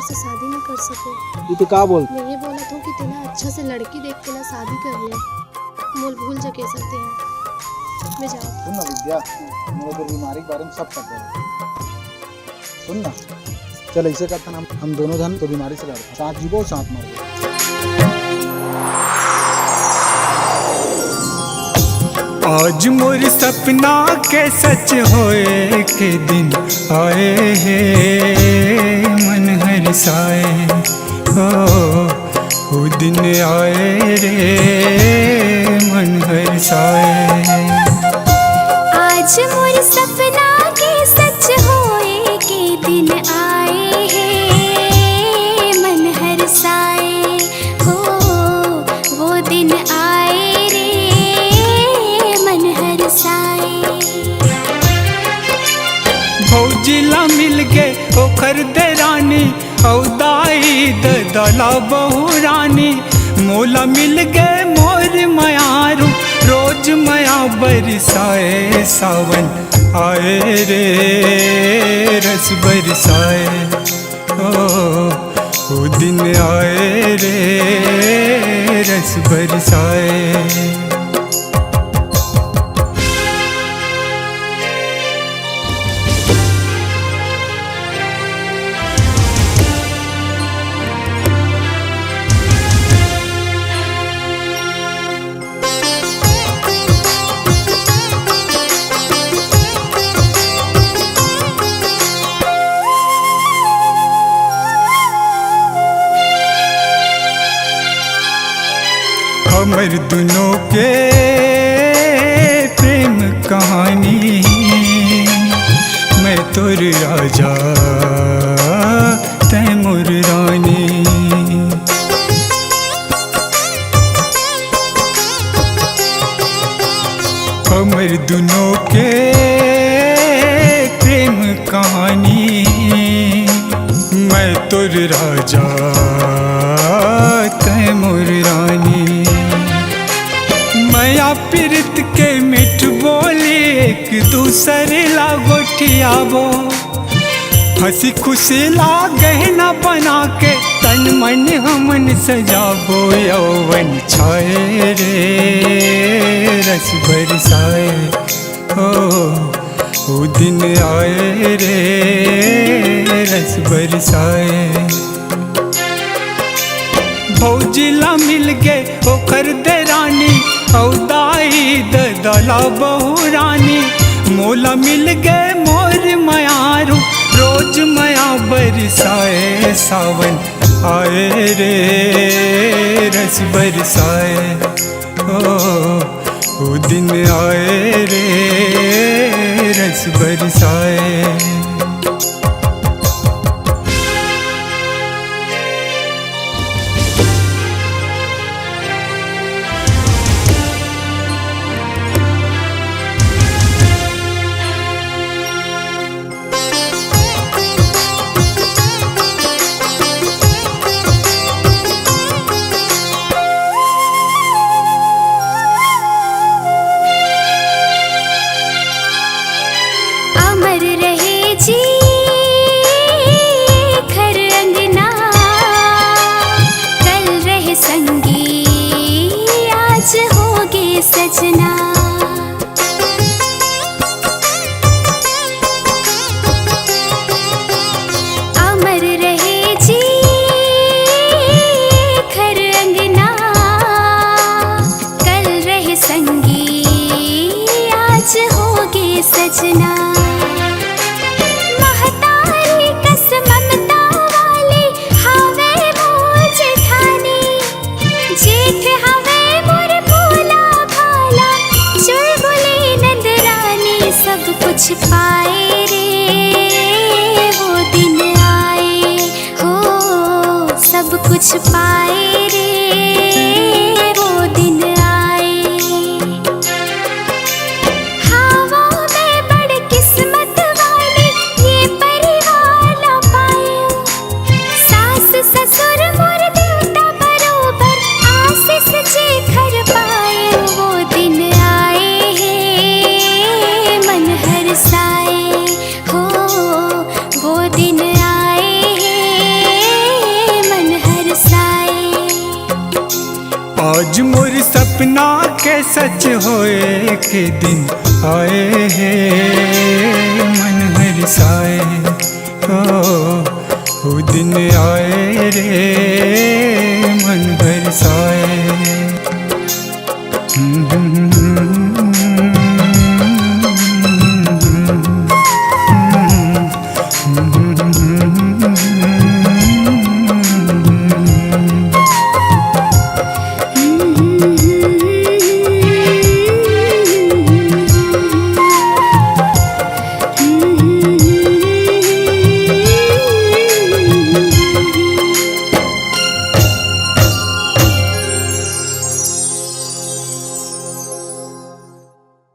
से शादी न कर सको। ये तो का बोल? मैं ये बोला था कि तेना अच्छा से लड़की देख के ना शादी कर ले। मोल भूल जा कह सकते हैं। मैं जाओ। सुन ना विद्या, मेरे को बीमारी के बारे में सब पता है। सुन ना, चल ऐसे करते ना, हम दोनों जन तो बीमारी से लड़ते, साथ जीवो साथ मरो। आज मोर सपना के सच होए के दिन आए हैं, मन हर्षाए ओ दिन आए रे, मन हर्षाए। आज मोर सपना के सच होए के दिन आए हैं, मन हर्षाए हो वो दिन आए रे, मन हर्षाए। भौजिला मिल के ओखर दे रानी, औदाई दला बहु रानी, मोला मिल गए मोर मयारू, रोज मया बरसाए सावन आए रे, रस बरसाए ओ दिन आए रे, रस बरसाए। हमर दुनों के प्रेम कहानी, मैं तोर राजा तै मोर रानी। हमर दुनों के प्रेम कहानी, मैं तोर राजा तै मोर रानी। मया पीरत के मिठ बोली, एक दूसरे ला गोठियाबो, हंसी खुशी ला गहना बना के, तन मन हमन सजाबो, यौवन छाए रे, रस बरसाए ओ दिन आए रे, रस बरसाए। भौजिला मिल गए ओखर दे रानी, औदाई दला बहु रानी, मोला मिल गए मोर मयारू, रोज मया बरसाए सावन आए रे, रस बरसाए ओ दिन आए रे, रस बरसाए। अमर रहे जी घर अंगना, कल रहे संगी आज होगे सजना। अमर रहे जी घर अंगना, कल रहे संगी आज होगे सजना। महतारी कस ममता वाली हवे मोर जेठानी, जेठ हवे मोर भोला भाला, चुलबुली नंदरानी, सब कुछ पाए रे वो दिन आए हो, सब कुछ पाए रे वो दिन आए। हवा में बड़ किस्मत वाली ये परिवार ला पाए, सास ससुर मोर देवता बरोबर, आशीष जे घर पाए वो दिन आए हैं, मन हर्षाए हो वो दिन आए हैं, आज मोर सपना के सच होए के दिन आए हैं मन हरसाए ओ दिन आए रे मन हरसाए